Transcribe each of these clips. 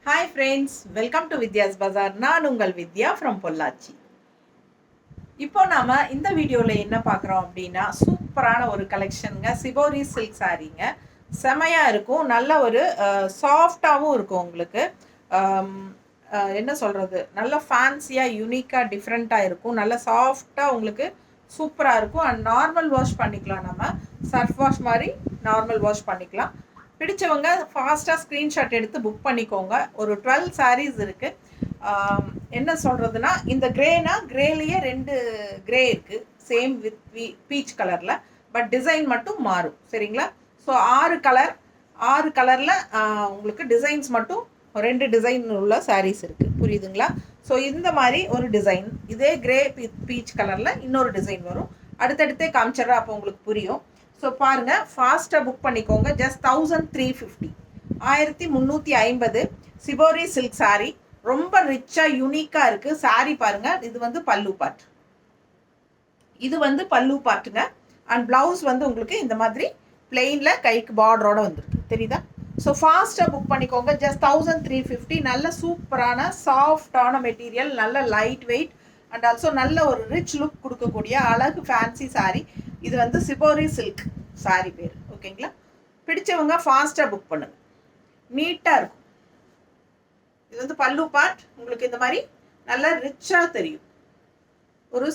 Hi friends, welcome to Vidya's Bazaar. நான் உங்கள் வித்யா from Pollachi. இப்போ நாம் இந்த வீடியோவில் என்ன பார்க்குறோம் அப்படின்னா, சூப்பரான ஒரு கலெக்ஷனுங்க. Shibori silk சாரீங்க. செமையாக இருக்கும், நல்ல ஒரு சாஃப்டாகவும் இருக்கும். உங்களுக்கு என்ன சொல்கிறது, நல்ல ஃபேன்சியாக யூனிக்காக டிஃப்ரெண்ட்டாக இருக்கும். நல்ல சாஃப்டாக உங்களுக்கு சூப்பராக இருக்கும். அண்ட் நார்மல் வாஷ் பண்ணிக்கலாம், நம்ம சர்ஃப் வாஷ் மாதிரி நார்மல் வாஷ் பண்ணிக்கலாம். பிடிச்சவங்க ஃபாஸ்ட்டாக ஸ்க்ரீன்ஷாட் எடுத்து புக் பண்ணிக்கோங்க. ஒரு 12 சாரீஸ் இருக்குது. என்ன சொல்கிறதுனா, இந்த கிரேலேயே 2 கிரே இருக்குது, சேம் வித் பீச் கலரில். பட் டிசைன் மட்டும் மாறும், சரிங்களா? ஸோ 6 கலரில் உங்களுக்கு டிசைன்ஸ் மட்டும் 2 டிசைன் உள்ள சாரீஸ் இருக்குது, புரியுதுங்களா? ஸோ இந்த மாதிரி ஒரு டிசைன், இதே கிரே பீச் கலரில் இன்னொரு டிசைன் வரும். அடுத்தடுத்தே காமிச்சிட்றேன், அப்போ உங்களுக்கு புரியும். ஸோ பாருங்கள், ஃபாஸ்ட்டாக புக் பண்ணிக்கோங்க. Just 1350, 1350 shibori silk sari. ரொம்ப ரிச்சாக யூனிக்காக இருக்குது சாரீ. பாருங்கள், இது வந்து பல்லு பார்ட், இது வந்து பல்லு பார்ட்டுங்க. அண்ட் ப்ளவுஸ் வந்து உங்களுக்கு இந்த மாதிரி பிளெயினில் கைக்கு பார்டரோடு வந்துருக்கு, தெரியுதா? ஸோ ஃபாஸ்ட்டாக புக் பண்ணிக்கோங்க. ஜஸ்ட் 1350. நல்ல சூப்பரான சாஃப்டான மெட்டீரியல், நல்ல லைட் வெயிட் அண்ட் ஆல்சோ நல்ல ஒரு ரிச் லுக் கொடுக்கக்கூடிய அழகு ஃபேன்சி சாரீ. இது வந்து சிபோரி சில்க் சாரீ பேர், ஓகேங்களா? பிடிச்சவங்க ஃபாஸ்ட்டாக புக் பண்ணுங்க, நீட்டாக இருக்கும். இது வந்து பல்லு பார்ட், உங்களுக்கு இந்த மாதிரி நல்லா ரிச்சாக தெரியும். ஒரு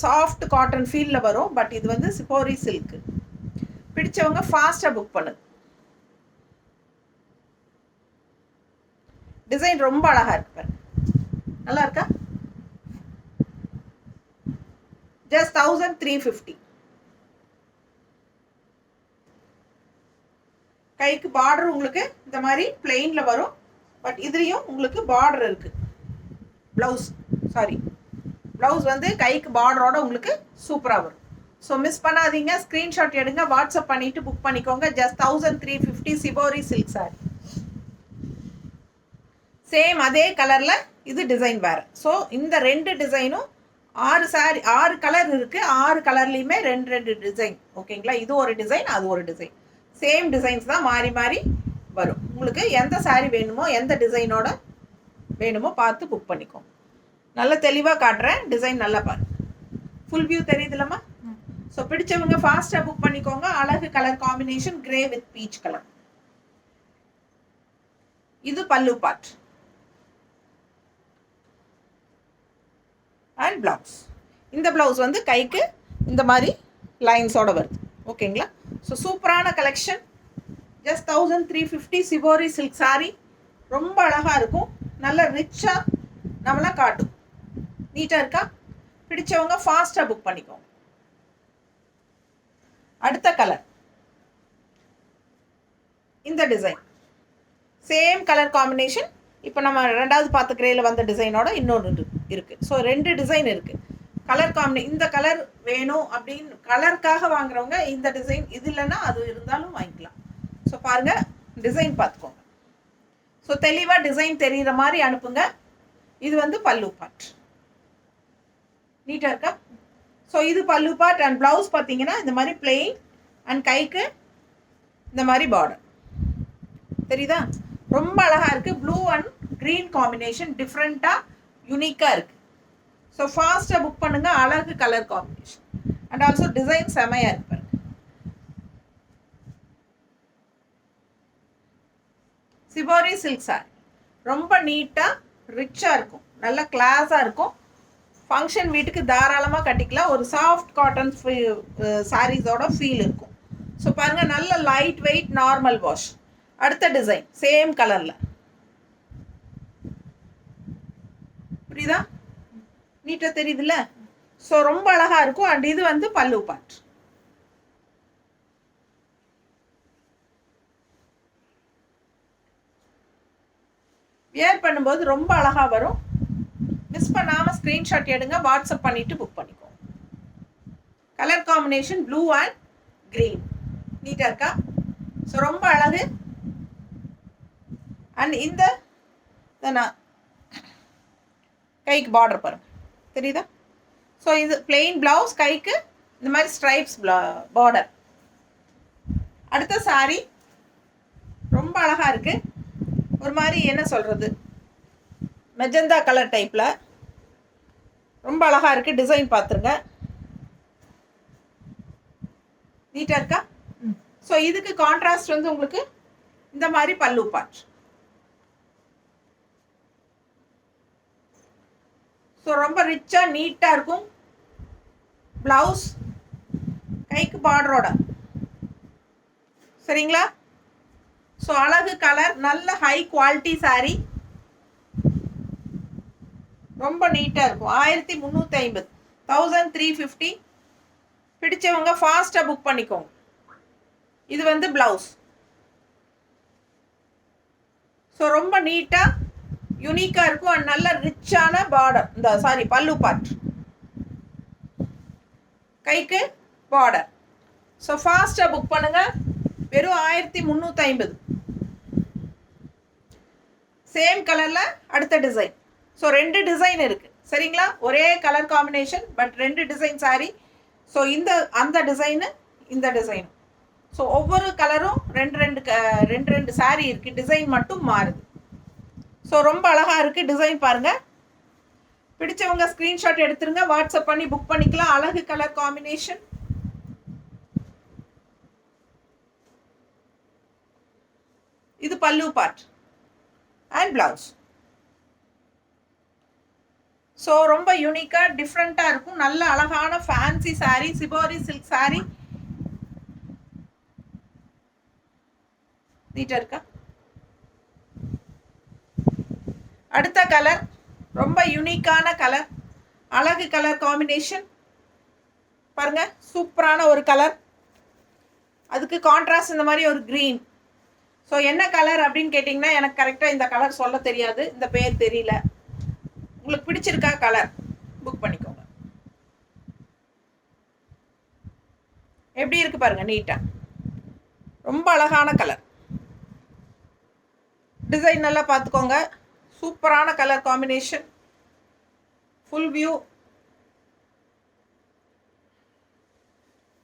சாஃப்ட் காட்டன் ஃபீலில் வரும். பட் இது வந்து சிபோரி சில்க். பிடிச்சவங்க ஃபாஸ்ட்டாக புக் பண்ணுங்க. டிசைன் ரொம்ப அழகாக இருக்கு பாருங்க, நல்லா இருக்கா? ஜஸ்ட் 1350. கைக்கு பார்டர் உங்களுக்கு இந்த மாதிரி பிளெயினில் வரும். பட் இதுலேயும் உங்களுக்கு பார்டர் இருக்குது. ப்ளவுஸ் வந்து கைக்கு பார்டரோட உங்களுக்கு சூப்பராக வரும். ஸோ மிஸ் பண்ணாதீங்க, ஸ்க்ரீன்ஷாட் எடுங்க, வாட்ஸ்அப் பண்ணிவிட்டு புக் பண்ணிக்கோங்க. Just 1350 shibori silk sorry. Same அதே கலரில் இது டிசைன் வேறு. ஸோ இந்த 2 டிசைனும் 6 கலர் இருக்குது. 6 கலர்லேயுமே 2 டிசைன், ஓகேங்களா? இது ஒரு டிசைன், அது ஒரு டிசைன். சேம் டிசைன்ஸ் தான் மாறி மாறி வரும். உங்களுக்கு எந்த சாரீ வேணுமோ, எந்த டிசைனோட வேணுமோ பார்த்து புக் பண்ணிக்கோங்க. நல்லா தெளிவாக காட்டுறேன், டிசைன் நல்லா பாருங்க. Full view தெரியுதுல்லம்மா? ஸோ பிடிச்சவங்க ஃபாஸ்ட்டாக புக் பண்ணிக்கோங்க. அழகு colour combination, grey with peach colour. இது பல்லு பார்ட் அண்ட் ப்ளவுஸ். இந்த ப்ளவுஸ் வந்து கைக்கு இந்த மாதிரி லைன்ஸோடு வருது, ஓகேங்களா? ஸோ சூப்பரான collection. Just 1350 shibori silk sari. ரொம்ப அழகாக இருக்கும், நல்ல ரிச்சாக நம்மளாம் காட்டும். நீட்டாக இருக்கா? பிடிச்சவங்க ஃபாஸ்ட்டாக புக் பண்ணிக்கோங்க. அடுத்த கலர், இந்த டிசைன் சேம் கலர் காம்பினேஷன். இப்போ நம்ம 2வது பார்த்த கிரேயில் வந்த டிசைனோட இன்னொன்று இருக்குது. ஸோ 2 டிசைன் இருக்குது. கலர் இந்த கலர் வேணும் அப்படின்னு கலருக்காக வாங்குறவங்க இந்த டிசைன், இது இல்லைன்னா அது இருந்தாலும் வாங்கிக்கலாம். ஸோ பாருங்கள், டிசைன் பார்த்துக்கோங்க. ஸோ தெளிவாக டிசைன் தெரிகிற மாதிரி அனுப்புங்க. இது வந்து பல்லு பார்ட், நீட்டாக இருக்கா? ஸோ இது பல்லு பார்ட் அண்ட் ப்ளவுஸ் பார்த்தீங்கன்னா இந்த மாதிரி பிளெயின் அண்ட் கைக்கு இந்த மாதிரி பார்டர், தெரியுதா? ரொம்ப அழகாக இருக்குது. ப்ளூ அண்ட் க்ரீன் காம்பினேஷன், டிஃப்ரெண்ட்டாக யூனிக்காக இருக்குது. ஸோ ஃபாஸ்ட்டாக புக் பண்ணுங்கள். அழகு colour combination and also design செமையாக இருக்கு பாருங்க. சிபோரி சில்க் சாரி ரொம்ப நீட்டாக ரிச்சாக இருக்கும், நல்ல கிளாஸாக இருக்கும். ஃபங்க்ஷன் வீட்டுக்கு தாராளமாக கட்டிக்கலாம். ஒரு சாஃப்ட் காட்டன் சாரீஸோட ஃபீல் இருக்கும். ஸோ பாருங்கள், நல்ல லைட் வெயிட், நார்மல் வாஷ். அடுத்த டிசைன் சேம் கலரில், புரியுதா? நீட்டாக தெரியுதுல்ல? ஸோ ரொம்ப அழகாக இருக்கும். அண்ட் இது வந்து பல்லு பார்ட். வியர் பண்ணும்போது ரொம்ப அழகாக வரும். மிஸ் பண்ணாமல் ஸ்க்ரீன்ஷாட் எடுங்க, வாட்ஸ்அப் பண்ணிவிட்டு புக் பண்ணிக்கோங்க. Colour combination blue and green, நீட்டாக இருக்கா? ஸோ ரொம்ப அழகு. அண்ட் இந்த கைக்கு பார்டர் பாருங்க, தெரியுதா? ஸோ இது பிளெயின் ப்ளவுஸ், கைக்கு இந்த மாதிரி ஸ்ட்ரைப்ஸ் பார்டர். அடுத்த சாரீ ரொம்ப அழகாக இருக்குது. ஒரு மாதிரி என்ன சொல்கிறது, மெஜந்தா கலர் டைப்பில் ரொம்ப அழகாக இருக்குது. டிசைன் பார்த்துருங்க, நீட்டாக இருக்கா? ஸோ இதுக்கு கான்ட்ராஸ்ட் வந்து உங்களுக்கு இந்த மாதிரி பல்லு பார்ட். ஸோ ரொம்ப ரிச்சாக நீட்டாக இருக்கும். ப்ளவுஸ் கைக்கு பார்டரோட, சரிங்களா? ஸோ அழகு கலர், நல்ல ஹை குவாலிட்டி சாரீ, ரொம்ப நீட்டாக இருக்கும். 1350, 1350. பிடிச்சவங்க ஃபாஸ்ட்டாக புக் பண்ணிக்கோங்க. இது வந்து ப்ளவுஸ். ஸோ ரொம்ப நீட்டாக யூனிக்காக இருக்கும். அண்ட் நல்ல ரிச்சான பார்டர், இந்த சாரி பல்லு பார்ட், கைக்கு பார்டர். ஸோ ஃபாஸ்ட்டாக புக் பண்ணுங்கள். வெறும் 1350. சேம் கலரில் அடுத்த டிசைன். ஸோ 2 டிசைன் இருக்குது, சரிங்களா? ஒரே colour combination, but 2 design sorry. So அந்த டிசைனு, இந்த டிசைன். ஸோ ஒவ்வொரு கலரும் ரெண்டு சாரீ இருக்குது, டிசைன் மட்டும் மாறுது. ஸோ ரொம்ப அழகாக இருக்குது. டிசைன் பாருங்கள். பிடிச்சவங்க ஸ்க்ரீன்ஷாட் எடுத்துருங்க, வாட்ஸ்அப் பண்ணி புக் பண்ணிக்கலாம். அழகு கலர் காம்பினேஷன். இது பல்லு பார்ட் அண்ட் பிளவுஸ். ஸோ ரொம்ப யூனிக்காக டிஃப்ரெண்ட்டாக இருக்கும். நல்ல அழகான fancy sari, shibori silk sari. நீட்டாக இருக்கா? அடுத்த கலர் ரொம்ப யூனிக்கான கலர், அழகு கலர் காம்பினேஷன் பாருங்க. சூப்பரான ஒரு கலர், அதுக்கு கான்ட்ராஸ்ட் இந்த மாதிரி ஒரு க்ரீன். ஸோ என்ன கலர் அப்படின்னு கேட்டிங்கன்னா, எனக்கு கரெக்டாக இந்த கலர் சொல்ல தெரியாது, இந்த பேர் தெரியல. உங்களுக்கு பிடிச்சிருக்கா கலர், புக் பண்ணிக்கோங்க. எப்படி இருக்கு பாருங்க, நீட்டா, ரொம்ப அழகான கலர். டிசைன் நல்லா பார்த்துக்கோங்க. சூப்பரான colour combination, full view.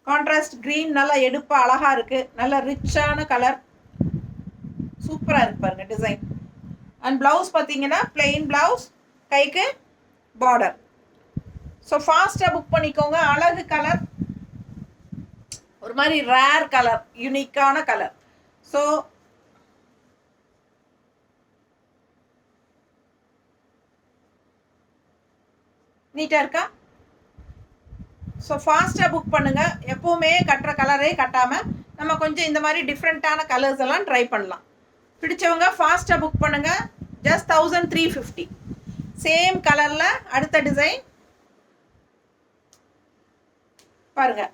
Contrast green நல்லா எடுப்பாக அழகாக இருக்குது. நல்ல ரிச்சான கலர், சூப்பராக இருக்கு பாருங்க டிசைன். அண்ட் ப்ளவுஸ் பார்த்தீங்கன்னா பிளெயின் ப்ளவுஸ், கைக்கு பார்டர். ஸோ ஃபாஸ்ட்டாக புக் பண்ணிக்கோங்க. அழகு கலர், ஒரு மாதிரி ரேர் கலர், யூனிக்கான கலர். ஸோ நீட்டாக இருக்கா? ஸோ ஃபாஸ்ட்டாக புக் பண்ணுங்கள். எப்போவுமே கட்டுற கலரே கட்டாமல் நம்ம கொஞ்சம் இந்த மாதிரி டிஃப்ரெண்ட்டான கலர்ஸ் எல்லாம் ட்ரை பண்ணலாம். பிடிச்சவங்க ஃபாஸ்ட்டாக புக் பண்ணுங்கள். ஜஸ்ட் 1350. சேம் கலரில் அடுத்த டிசைன் பாருங்கள்.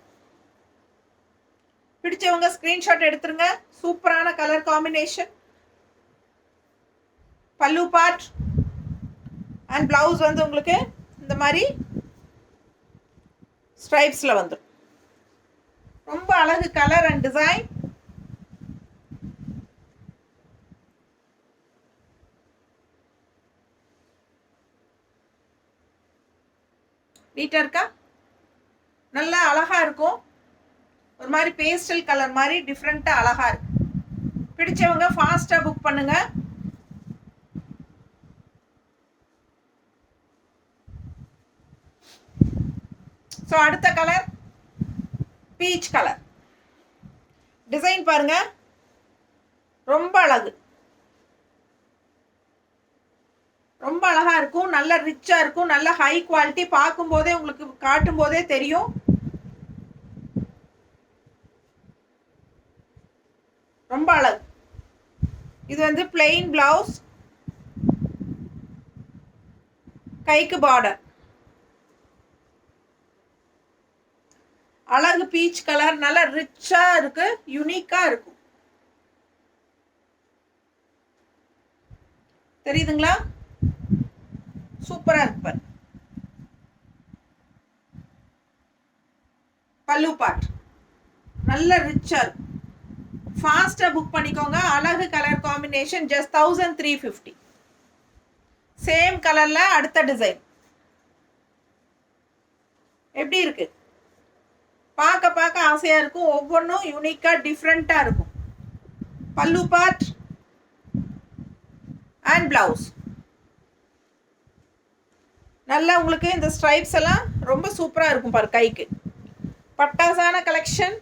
பிடிச்சவங்க ஸ்க்ரீன்ஷாட் எடுத்துருங்க. சூப்பரான கலர் காம்பினேஷன். பல்லு பார்ட் அண்ட் ப்ளவுஸ் வந்து உங்களுக்கு இந்த மாதிரி ஸ்ட்ரைப்ஸில் வந்துடும். ரொம்ப அழகு கலர் அண்ட் டிசைன். நீட்டாக இருக்கா? நல்லா அழகாக இருக்கும். ஒரு மாதிரி பேஸ்டல் கலர் மாதிரி டிஃப்ரெண்ட்டாக அழகாக இருக்கு. பிடிச்சவங்க ஃபாஸ்ட்டாக புக் பண்ணுங்க. ஸோ அடுத்த கலர் பீச் கலர். டிசைன் பாருங்க, ரொம்ப அழகு, ரொம்ப அழகா இருக்கும். நல்ல ரிச்சா இருக்கும், நல்ல ஹை குவாலிட்டி. பார்க்கும் போதே உங்களுக்கு காட்டும் போதே தெரியும். ரொம்ப அழகு. இது வந்து பிளெயின் பிளவுஸ், கைக்கு பார்டர். அழகு பீச் கலர், நல்ல ரிச்சா இருக்கு, யூனிக்கா இருக்கும். தெரியுதுங்களா? சூப்பரா இருக்கு. பல்லு பார்ட் நல்ல ரிச்சா இருக்கும். ஃபாஸ்டா புக் பண்ணிக்கோங்க. அழகு கலர் காம்பினேஷன். ஜஸ்ட் 1350. சேம் கலர்ல அடுத்த டிசைன். எப்படி இருக்கு? பார்க்க பார்க்க ஆசையா இருக்கும். ஒவ்வொன்றும் யூனிக்கா டிஃப்ரெண்டா இருக்கும். பல்லு பார்ட் அண்ட் பிளவுஸ். நல்லா உங்களுக்கு இந்த ஸ்ட்ரைப்ஸ் எல்லாம் ரொம்ப சூப்பராக இருக்கும் பாரு கைக்கு. பட்டாசான கலெக்ஷன்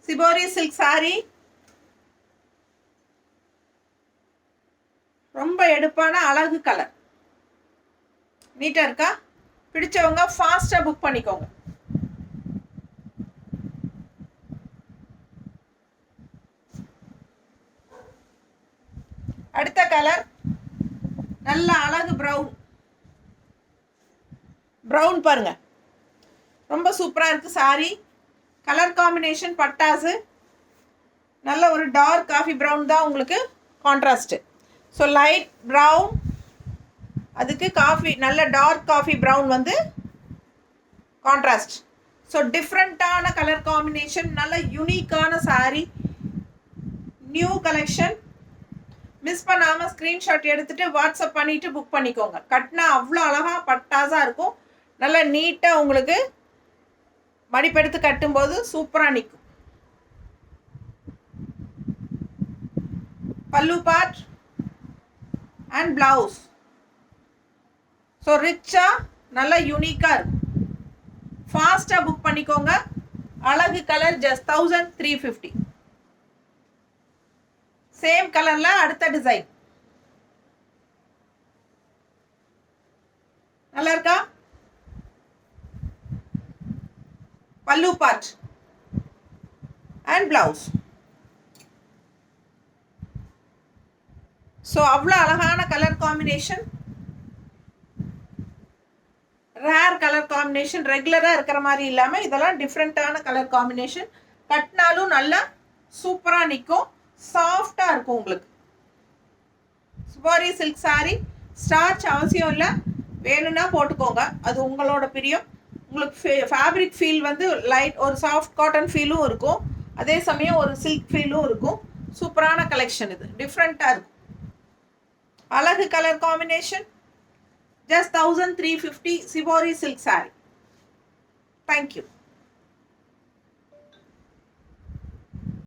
சிபோரி சில்க் சாரி. ரொம்ப எடுப்பான அழகு கலர். நீட்டாக இருக்கா? பிடிச்சவங்க ஃபாஸ்ட்டாக புக் பண்ணிக்கோங்க. அடுத்த கலர் நல்ல அழகு ப்ரௌன். ப்ரௌன் பாருங்க, ரொம்ப சூப்பராக இருக்குது சாரி. கலர் காம்பினேஷன் பட்டாசு. நல்ல ஒரு டார்க் காஃபி ப்ரௌன் தான் உங்களுக்கு கான்ட்ராஸ்ட்டு. ஸோ லைட் ப்ரௌன், அதுக்கு காஃபி நல்ல டார்க் காஃபி ப்ரௌன் வந்து கான்ட்ராஸ்ட். ஸோ டிஃப்ரெண்ட்டான கலர் காம்பினேஷன், நல்ல யூனிக்கான சாரி, நியூ கலெக்ஷன். மிஸ் பண்ணாமல் ஸ்க்ரீன்ஷாட் எடுத்துகிட்டு வாட்ஸ்அப் பண்ணிவிட்டு புக் பண்ணிக்கோங்க. கட்டினா அவ்வளோ அழகாக பட்டாசாக இருக்கும். நல்லா நீட்டாக உங்களுக்கு மடிப்பெடுத்து கட்டும்போது சூப்பராக நிற்கும். பல்லு பார்ட் அண்ட் பிளவுஸ். ஸோ ரிச்சாக நல்லா யூனிக்காக இருக்கும். ஃபாஸ்ட்டாக புக் பண்ணிக்கோங்க. அழகு கலர் ஜஸ்ட் 1350. சேம் கலரில் அடுத்த டிசைன். நல்லா இருக்கா? பல்லு பார்ட் அண்ட் பிளவுஸ். ஸோ அவ்வளோ அழகான colour combination, rare colour combination, ரெகுலராக இருக்கிற மாதிரி இல்லாமல் இதெல்லாம் டிஃப்ரெண்ட்டான கலர் காம்பினேஷன். கட்டினாலும் நல்லா சூப்பராக நிற்கும், சாஃப்டாக இருக்கும் உங்களுக்கு. Shibori silk sorry. ஸ்டார்ச் அவசியம் இல்லை, வேணும்னா போட்டுக்கோங்க, அது உங்களோட பிரியம். உங்களுக்கு ஃபேப்ரிக் ஃபீல் வந்து லைட் ஒரு சாஃப்ட் காட்டன் ஃபீலும் இருக்கும், அதே சமயம் ஒரு சில்க் ஃபீலும் இருக்கும். சூப்பரான கலெக்ஷன் இது, டிஃப்ரெண்ட்டாக இருக்கும். அழகு colour combination just 1350 shibori silk sorry. Thank you.